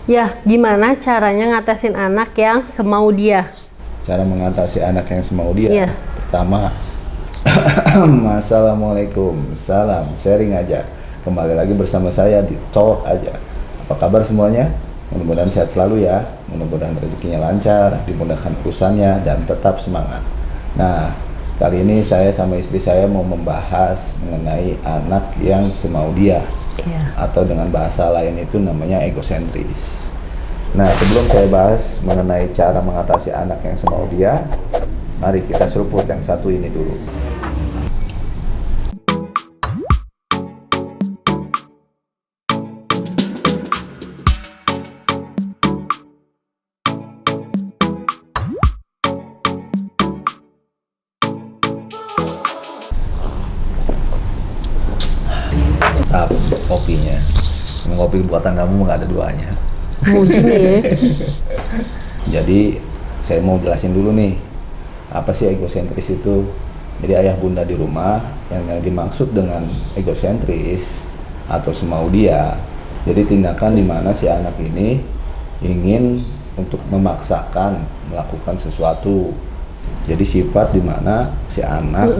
Ya, gimana caranya ngatasin anak yang semau dia? Cara mengatasi anak yang semau dia. Iya. Pertama, Assalamualaikum, salam, sharing aja. Kembali lagi bersama saya di Talk Aja. Apa kabar semuanya? Mudah-mudahan sehat selalu ya. Mudah-mudahan rezekinya lancar, dimudahkan urusannya, dan tetap semangat. Nah, kali ini saya sama istri saya mau membahas mengenai anak yang semau dia. Iya. Atau dengan bahasa lain itu namanya egosentris. Nah, sebelum saya bahas mengenai cara mengatasi anak yang semau dia, mari kita seruput yang satu ini dulu. Mantap kopinya. Kopi buatan kamu nggak ada duanya. Muji nih ya. Jadi saya mau jelasin dulu nih, apa sih egosentris itu. Jadi ayah bunda di rumah yang dimaksud dengan egosentris atau semau dia, jadi tindakan di mana si anak ini ingin untuk memaksakan melakukan sesuatu. Jadi sifat di mana si anak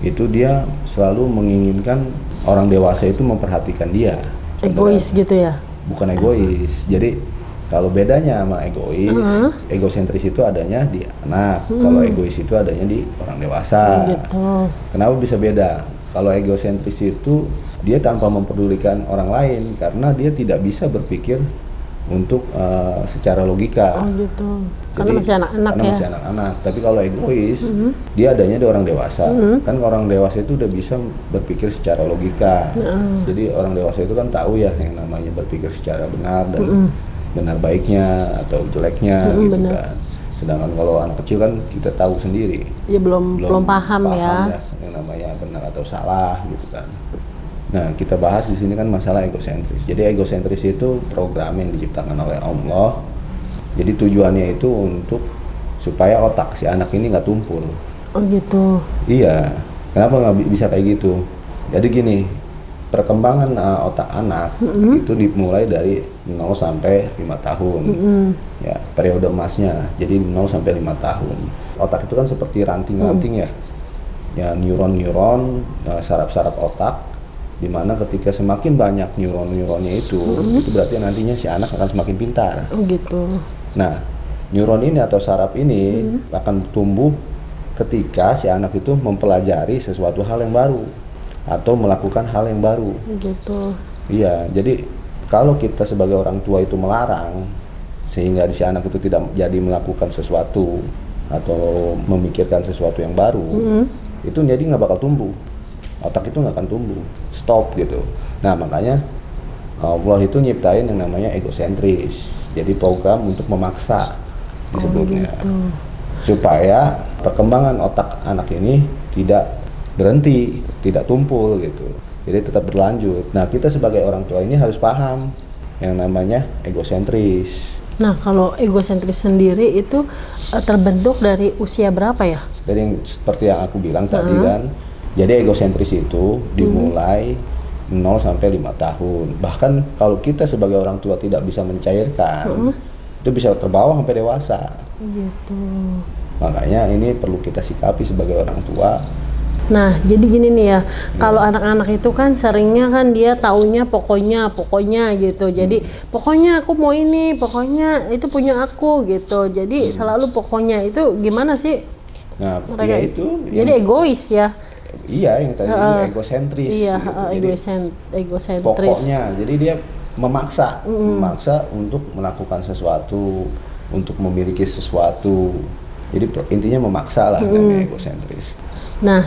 itu dia selalu menginginkan orang dewasa itu memperhatikan dia. Egois gitu ya? Bukan egois. Jadi kalau bedanya sama egois, egosentris itu adanya di anak. Kalau egois itu adanya di orang dewasa. Gitu. Kenapa bisa beda? Kalau egosentris itu dia tanpa mempedulikan orang lain karena dia tidak bisa berpikir untuk secara logika. Oh gitu. Karena Jadi, masih anak-anak karena ya? masih anak-anak. Tapi kalau egois, dia adanya di orang dewasa. Kan orang dewasa itu udah bisa berpikir secara logika. Jadi orang dewasa itu kan tahu ya yang namanya berpikir secara benar dan benar baiknya atau jeleknya gitu benar. kan. Sedangkan kalau anak kecil kan kita tahu sendiri. Ya belum paham ya. Yang namanya benar atau salah gitu kan. Nah, kita bahas di sini kan masalah egosentris. Jadi egosentris itu program yang diciptakan oleh Allah. Jadi tujuannya itu untuk supaya otak si anak ini nggak tumpul. Oh gitu. Iya. Kenapa nggak bisa kayak gitu? Jadi gini, perkembangan otak anak itu dimulai dari 0 sampai 5 tahun. Ya, periode emasnya. Jadi 0 sampai 5 tahun. Otak itu kan seperti ranting-ranting ya. Ya, neuron-neuron, saraf-saraf otak. Dimana ketika semakin banyak neuron-neuronnya itu berarti nantinya si anak akan semakin pintar. Oh gitu. Nah, neuron ini atau saraf ini akan tumbuh ketika si anak itu mempelajari sesuatu hal yang baru atau melakukan hal yang baru. Gitu. Iya, jadi kalau kita sebagai orang tua itu melarang sehingga si anak itu tidak jadi melakukan sesuatu atau memikirkan sesuatu yang baru, itu jadi nggak bakal tumbuh. Otak itu nggak akan tumbuh, stop gitu. Nah, makanya Allah itu nyiptain yang namanya egosentris. Jadi program untuk memaksa disebutnya. Gitu. Supaya perkembangan otak anak ini tidak berhenti, tidak tumpul gitu. Jadi tetap berlanjut. Nah, kita sebagai orang tua ini harus paham yang namanya egosentris. Nah, kalau egosentris sendiri itu terbentuk dari usia berapa ya? Jadi seperti yang aku bilang tadi kan, jadi egosentris itu dimulai 0 sampai 5 tahun. Bahkan kalau kita sebagai orang tua tidak bisa mencairkan, itu bisa terbawa sampai dewasa. Gitu. Makanya ini perlu kita sikapi sebagai orang tua. Nah, jadi gini nih ya, kalau anak-anak itu kan seringnya kan dia taunya pokoknya gitu. Jadi pokoknya aku mau ini, pokoknya itu punya aku gitu. Jadi selalu pokoknya itu gimana sih? Nah, Mereka ya itu. Jadi egois ya. Iya, yang tadi egosentris. Iya, gitu. Jadi egosentris. pokoknya, jadi dia memaksa untuk melakukan sesuatu, untuk memiliki sesuatu. Jadi intinya memaksa lah namanya egosentris. Nah,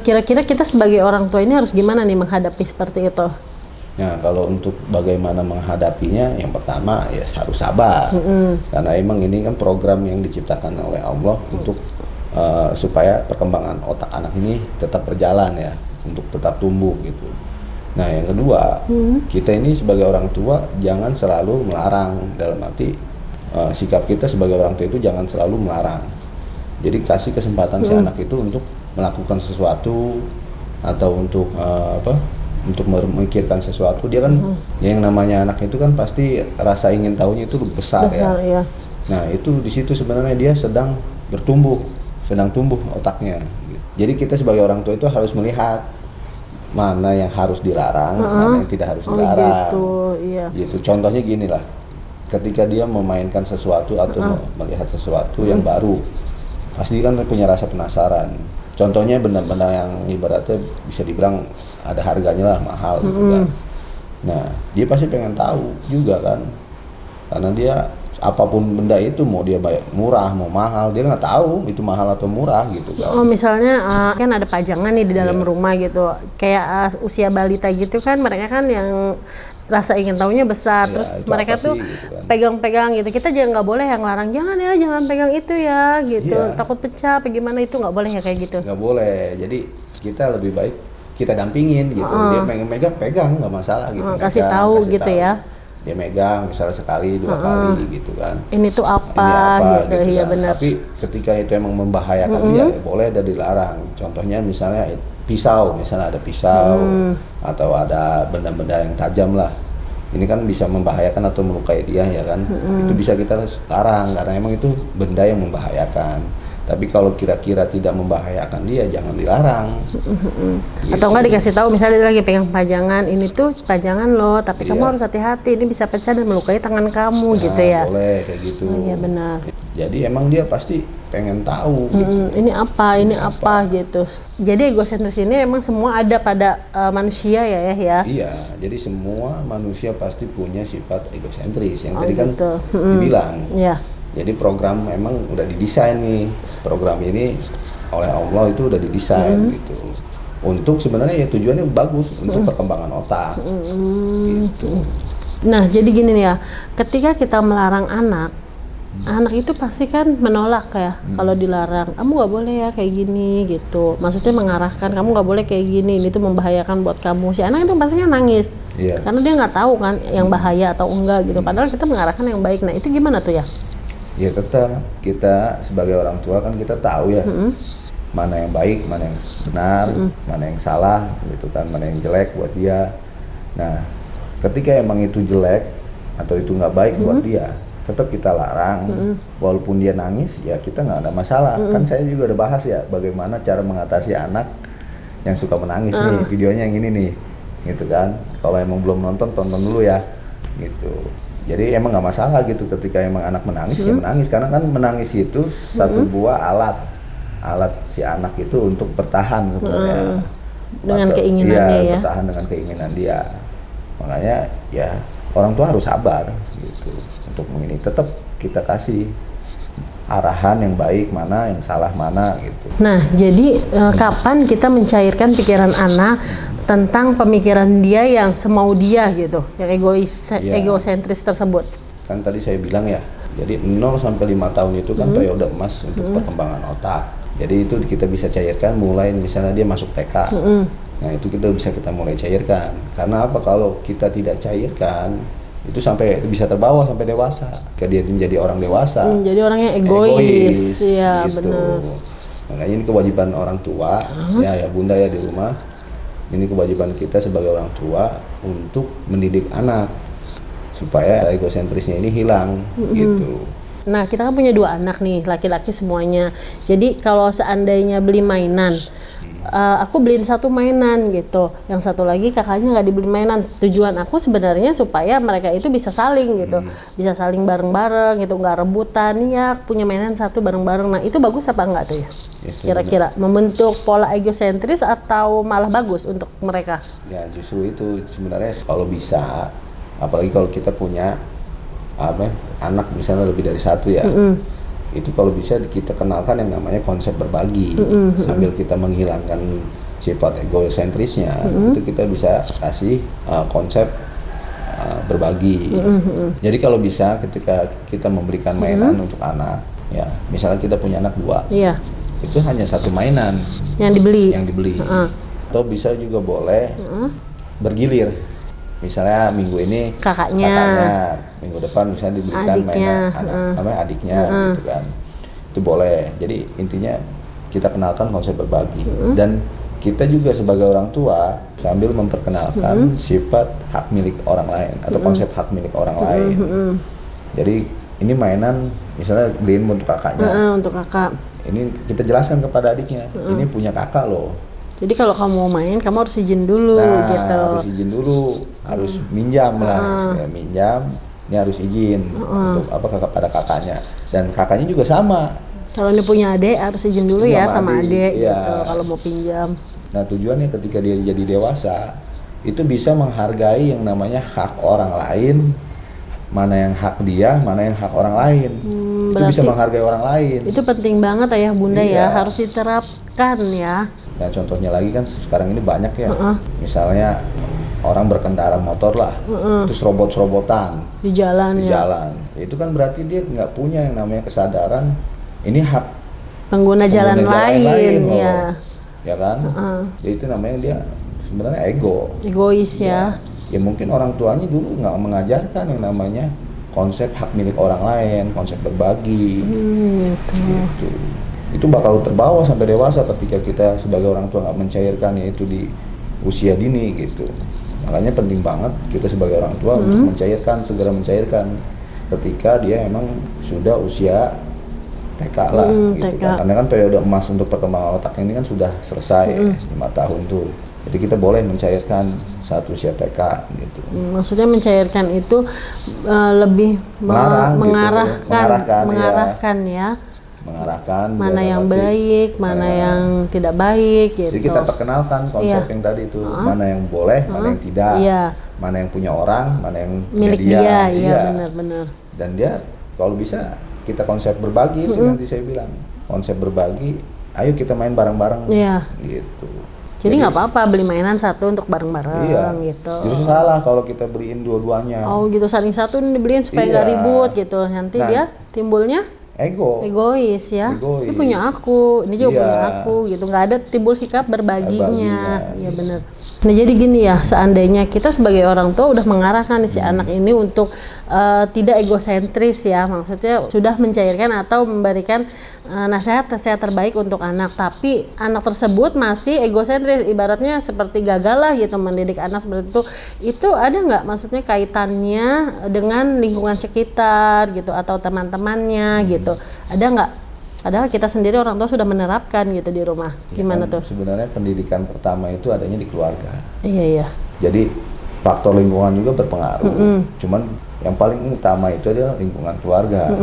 kira-kira kita sebagai orang tua ini harus gimana nih menghadapi seperti itu? Nah, kalau untuk bagaimana menghadapinya, yang pertama ya harus sabar. Karena emang ini kan program yang diciptakan oleh Allah untuk supaya perkembangan otak anak ini tetap berjalan ya, untuk tetap tumbuh gitu. Nah, yang kedua, kita ini sebagai orang tua jangan selalu melarang, dalam arti sikap kita sebagai orang tua itu jangan selalu melarang. Jadi kasih kesempatan si anak itu untuk melakukan sesuatu atau untuk untuk memikirkan sesuatu, dia kan yang namanya anak itu kan pasti rasa ingin tahunya itu besar ya. Iya. Nah itu di situ sebenarnya dia sedang tumbuh otaknya. Jadi kita sebagai orang tua itu harus melihat mana yang harus dilarang, mana yang tidak harus dilarang. Gitu, iya. Gitu. Contohnya gini lah, ketika dia memainkan sesuatu atau melihat sesuatu yang baru, pasti kan punya rasa penasaran. Contohnya benda-benda yang ibaratnya bisa dibilang ada harganya lah, mahal gitu kan. Nah, dia pasti pengen tahu juga kan, karena dia apapun benda itu, mau dia murah mau mahal, dia nggak tahu itu mahal atau murah gitu kan. Oh misalnya kan ada pajangan nih di dalam rumah gitu, kayak usia balita gitu kan, mereka kan yang rasa ingin tahunya besar, terus mereka tuh gitu kan, pegang-pegang gitu. Kita jangan, nggak boleh yang larang, jangan pegang itu ya gitu, takut pecah apa gimana, itu nggak boleh ya kayak gitu. Nggak boleh, jadi kita lebih baik kita dampingin gitu. Dia pegang nggak masalah gitu. Kasih tahu gitu ya. Dia megang misalnya sekali 2 kali gitu kan. Ini tuh apa gitu ya kan. Benar. Tapi ketika itu emang membahayakan dia, ya boleh ada dilarang. Contohnya misalnya pisau, misalnya ada pisau atau ada benda-benda yang tajam lah. Ini kan bisa membahayakan atau melukai dia ya kan. Itu bisa kita larang karena emang itu benda yang membahayakan. Tapi kalau kira-kira tidak membahayakan dia, jangan dilarang. Gitu. Atau enggak dikasih tahu, misalnya dia lagi pegang pajangan, ini tuh pajangan loh, tapi kamu harus hati-hati, ini bisa pecah dan melukai tangan kamu gitu ya. Boleh kayak gitu. Iya benar. Jadi emang dia pasti pengen tahu. Gitu. Ini apa gitu. Jadi egosentris ini emang semua ada pada manusia ya. Iya, jadi semua manusia pasti punya sifat egosentris yang tadi kan dibilang. Iya. Jadi program emang udah didesain nih, program ini oleh Allah itu udah didesain gitu. Untuk sebenarnya ya tujuannya bagus untuk perkembangan otak gitu. Nah jadi gini nih ya, ketika kita melarang anak itu pasti kan menolak ya. Kalau dilarang, kamu nggak boleh ya kayak gini gitu. Maksudnya mengarahkan, kamu nggak boleh kayak gini, ini tuh membahayakan buat kamu. Si anak itu pastinya nangis, karena dia nggak tahu kan yang bahaya atau enggak gitu. Padahal kita mengarahkan yang baik. Nah itu gimana tuh ya? Ya tetap kita sebagai orang tua kan kita tahu ya mana yang baik, mana yang benar, mana yang salah gitu kan, mana yang jelek buat dia. Nah ketika emang itu jelek atau itu nggak baik buat dia, tetap kita larang. Walaupun dia nangis ya kita nggak ada masalah. Kan saya juga udah bahas ya bagaimana cara mengatasi anak yang suka menangis nih, videonya yang ini nih gitu kan. Kalau emang belum nonton, tonton dulu ya gitu. Jadi emang nggak masalah gitu ketika emang anak menangis ya menangis, karena kan menangis itu satu buah alat si anak itu untuk bertahan sebenarnya dengan keinginannya ya. Bertahan dengan keinginan dia. Makanya ya orang tua harus sabar gitu untuk ini, tetap kita kasih arahan yang baik mana, yang salah mana gitu. Nah jadi kapan kita mencairkan pikiran anak tentang pemikiran dia yang semau dia gitu, yang egosentris tersebut? Kan tadi saya bilang ya, jadi 0 sampai 5 tahun itu kan periode emas untuk perkembangan otak. Jadi itu kita bisa cairkan mulai misalnya dia masuk TK. Nah itu kita mulai cairkan. Karena apa, kalau kita tidak cairkan itu sampai bisa terbawa sampai dewasa. Ketika dia menjadi orang dewasa. Jadi orang yang egois. Ya gitu. benar. Makanya ini kewajiban orang tua, ya bunda ya di rumah. Ini kewajiban kita sebagai orang tua untuk mendidik anak supaya egosentrisnya ini hilang gitu. Nah kita kan punya 2 anak nih, laki-laki semuanya. Jadi kalau seandainya beli mainan, aku beliin 1 mainan gitu, yang satu lagi kakaknya nggak dibeli mainan. Tujuan aku sebenarnya supaya mereka itu bisa saling gitu, bisa saling bareng-bareng gitu, nggak rebutan. Ya punya mainan 1 bareng-bareng. Nah itu bagus apa enggak tuh ya? Kira-kira membentuk pola egosentris atau malah bagus untuk mereka? Ya justru itu sebenarnya kalau bisa, apalagi kalau kita punya anak misalnya lebih dari 1 ya. Itu kalau bisa kita kenalkan yang namanya konsep berbagi, sambil kita menghilangkan sifat egosentrisnya. Itu kita bisa kasih konsep berbagi. Jadi kalau bisa ketika kita memberikan mainan untuk anak, ya misalnya kita punya anak 2, itu hanya 1 mainan yang dibeli. Atau bisa juga boleh bergilir. Misalnya minggu ini kakaknya, minggu depan misalnya diberikan mainan adiknya gitu kan. Itu boleh. Jadi intinya kita kenalkan konsep berbagi. Dan kita juga sebagai orang tua sambil memperkenalkan sifat hak milik orang lain atau konsep hak milik orang lain. Jadi ini mainan misalnya beliin untuk kakaknya. Untuk kakak. Ini kita jelaskan kepada adiknya, ini punya kakak loh. Jadi kalau kamu mau main, kamu harus izin dulu Nah, gitu. harus izin dulu, harus minjam lah, ya, minjam. Ini harus izin untuk apa kepada kakaknya. Dan kakaknya juga sama. Kalau ini punya adik harus izin dulu ya sama adik iya. gitu kalau mau pinjam. Nah tujuannya ketika dia jadi dewasa itu bisa menghargai yang namanya hak orang lain, mana yang hak dia, mana yang hak orang lain. Itu bisa berarti menghargai orang lain. Itu penting banget ayah bunda Iya. ya, harus diterapkan ya. Nah contohnya lagi kan sekarang ini banyak ya, misalnya orang berkendara motor lah, terus serobot-serobotan Di jalan di ya. jalan. Itu kan berarti dia nggak punya yang namanya kesadaran ini hak Pengguna jalan lain loh. ya. Ya kan? Jadi itu namanya dia sebenarnya ego. Egois ya. Ya mungkin orang tuanya dulu nggak mengajarkan yang namanya konsep hak milik orang lain, konsep berbagi. Gitu. Gitu. Itu bakal terbawa sampai dewasa ketika kita sebagai orang tua nggak mencairkan yaitu di usia dini gitu. Makanya penting banget kita sebagai orang tua untuk segera mencairkan ketika dia emang sudah usia TK lah gitu TK. kan. Karena kan periode emas untuk perkembangan otak ini kan sudah selesai 5 tahun tuh. Jadi kita boleh mencairkan saat usia TK gitu. Maksudnya mencairkan itu lebih Melarang gitu, mengarahkan ya. Mengarahkan Mana dalam yang arti, baik, mana yang tidak baik gitu. Jadi kita perkenalkan konsep Iya. yang tadi itu, mana yang boleh, mana yang tidak, Iya. mana yang punya orang, mana yang Milik punya dia, iya iya. benar-benar. Dan dia kalau bisa kita konsep berbagi itu nanti saya bilang konsep berbagi, ayo kita main bareng-bareng, Iya. gitu. Jadi nggak apa-apa beli mainan satu untuk bareng-bareng Iya. gitu. Justru salah kalau kita beliin dua-duanya. Oh gitu, saling satu ini dibeliin supaya Iya. nggak ribut gitu. Nanti Nah. dia timbulnya Ego. egois ya. Egois. Ini punya aku, ini juga Iya. punya aku gitu. Nggak ada timbul sikap berbaginya. Berbaginya, Iya benar. Nah jadi gini ya, seandainya kita sebagai orang tua udah mengarahkan si anak ini untuk tidak egosentris ya, maksudnya sudah mencairkan atau memberikan nasihat-nasihat terbaik untuk anak, tapi anak tersebut masih egosentris, ibaratnya seperti gagal lah gitu mendidik anak seperti itu ada nggak maksudnya kaitannya dengan lingkungan sekitar gitu atau teman-temannya gitu, ada nggak? Padahal kita sendiri orang tua sudah menerapkan gitu di rumah. Gimana Kan tuh? sebenarnya pendidikan pertama itu adanya di keluarga. Iya iya. Jadi faktor lingkungan juga berpengaruh. Cuman yang paling utama itu adalah lingkungan keluarga.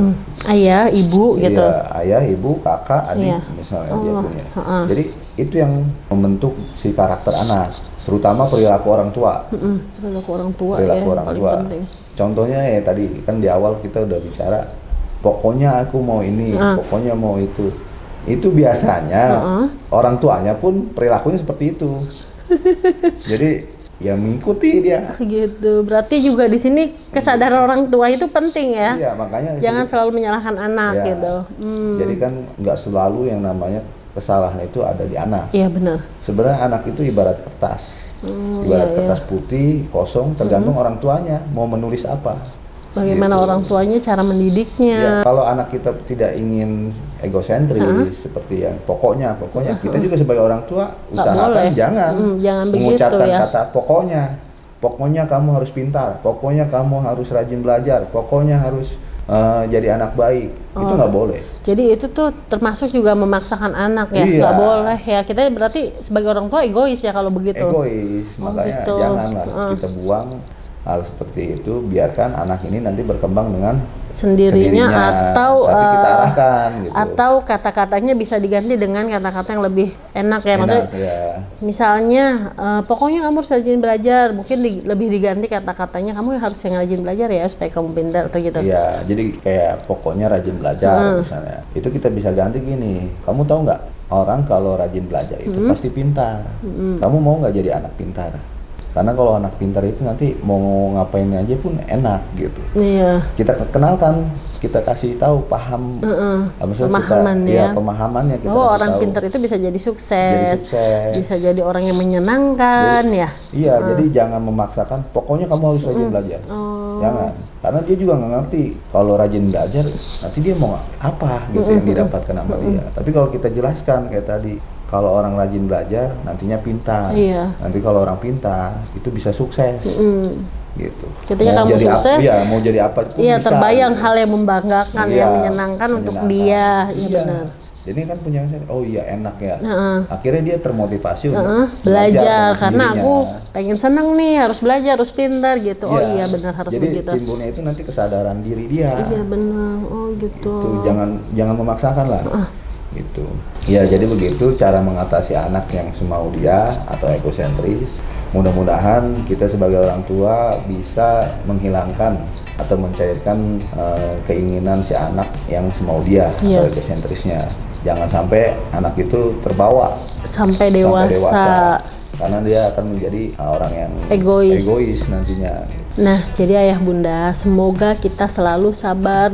Ayah, ibu gitu. Iya, ayah, ibu, kakak, adik Iya. misalnya dia punya. Jadi itu yang membentuk si karakter anak, terutama perilaku orang tua. Perilaku orang tua Perilaku ya, orang paling tua. penting. Contohnya ya tadi kan di awal kita udah bicara, pokoknya aku mau ini, pokoknya mau itu. Itu biasanya orang tuanya pun perilakunya seperti itu. Jadi ya mengikuti dia. Gitu. Berarti juga di sini kesadaran orang tua itu penting ya. Iya, makanya Jangan selalu menyalahkan anak ya. gitu. Jadi kan nggak selalu yang namanya kesalahan itu ada di anak. Iya benar. Sebenarnya anak itu ibarat kertas. Ibarat iya, kertas putih, kosong, tergantung orang tuanya mau menulis apa. Bagaimana Gitu. orang tuanya cara Ya, mendidiknya. kalau anak kita tidak ingin egosentris seperti yang pokoknya kita juga sebagai orang tua Nggak usahakan boleh. jangan Jangan begitu mengucapkan ya. kata pokoknya kamu harus pintar, pokoknya kamu harus rajin belajar, pokoknya harus jadi anak baik. Itu nggak boleh. Jadi itu tuh termasuk juga memaksakan anak ya. Iya. Nggak boleh ya. Kita berarti sebagai orang tua egois ya kalau begitu. Egois, Oh, makanya gitu. janganlah kita buang hal seperti itu, biarkan anak ini nanti berkembang dengan Sendirinya atau tapi kita arahkan gitu. atau kata-katanya bisa diganti dengan kata-kata yang lebih enak ya, maksudnya Enak, ya. misalnya pokoknya kamu harus rajin belajar, mungkin lebih diganti kata-katanya kamu harus yang rajin belajar ya supaya kamu pintar atau gitu. Iya, jadi kayak pokoknya rajin belajar misalnya. Itu kita bisa ganti gini. Kamu tahu nggak, orang kalau rajin belajar itu pasti pintar. Kamu mau nggak jadi anak pintar? Karena kalau anak pintar itu nanti mau ngapain aja pun enak gitu. Iya. Kita kenalkan, kita kasih tahu paham, maksudnya Pemahaman ya. pemahamannya kita Oh, kasih orang tahu. pintar itu bisa jadi sukses, Jadi sukses. bisa jadi orang yang menyenangkan ya. Iya, jadi jangan memaksakan. Pokoknya kamu harus rajin belajar. Jangan, karena dia juga nggak ngerti kalau rajin belajar nanti dia mau apa gitu yang didapatkan sama dia. Tapi kalau kita jelaskan kayak tadi, kalau orang rajin belajar nantinya pintar. Iya. Nanti kalau orang pintar itu bisa sukses. Gitu. Ketika Mau kamu jadi sukses, mau jadi apa pun iya, bisa. terbayang gitu. hal yang membanggakan, Iya, yang menyenangkan untuk dia. Iya, benar. Jadi kan punya oh iya enak ya. Heeh. Akhirnya dia termotivasi untuk Belajar dengan karena sendirinya. aku pengen seneng nih, harus belajar, harus pintar gitu. Oh iya benar, harus Jadi begitu. timbulnya itu nanti kesadaran diri dia. Iya benar. Oh gitu. Itu jangan memaksakan lah. Gitu. Ya jadi begitu cara mengatasi anak yang semau dia atau egosentris. Mudah-mudahan kita sebagai orang tua bisa menghilangkan atau mencairkan keinginan si anak yang semau dia atau egosentrisnya. Jangan sampai anak itu terbawa sampai dewasa. Karena dia akan menjadi orang yang egois nantinya. Nah, jadi ayah bunda, semoga kita selalu sabar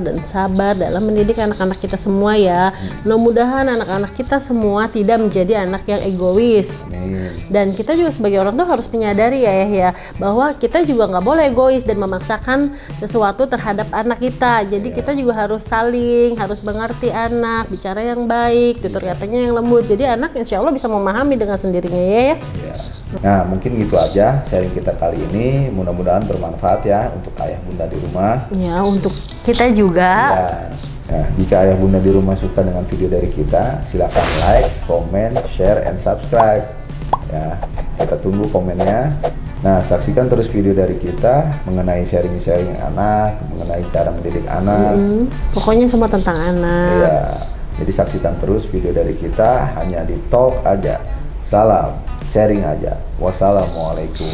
dalam mendidik anak-anak kita semua ya. Mudah-mudahan anak-anak kita semua tidak menjadi anak yang egois. Amin. Dan kita juga sebagai orang tua harus menyadari ya bahwa kita juga nggak boleh egois dan memaksakan sesuatu terhadap anak kita. Jadi kita juga harus harus mengerti anak, bicara yang baik, tutur katanya yang lembut. Jadi anak insya Allah bisa memahami dengan sendirinya ya. Nah mungkin gitu aja sharing kita kali ini, mudah-mudahan bermanfaat ya untuk ayah bunda di rumah. Ya untuk kita juga. Ya. Nah, jika ayah bunda di rumah suka dengan video dari kita, silakan like, comment, share, and subscribe. Ya, kita tunggu komennya. Nah, saksikan terus video dari kita mengenai sharing-sharing anak, mengenai cara mendidik anak. Pokoknya semua tentang anak. Iya, jadi saksikan terus video dari kita hanya di Talk aja. Salam, sharing aja. Wassalamualaikum.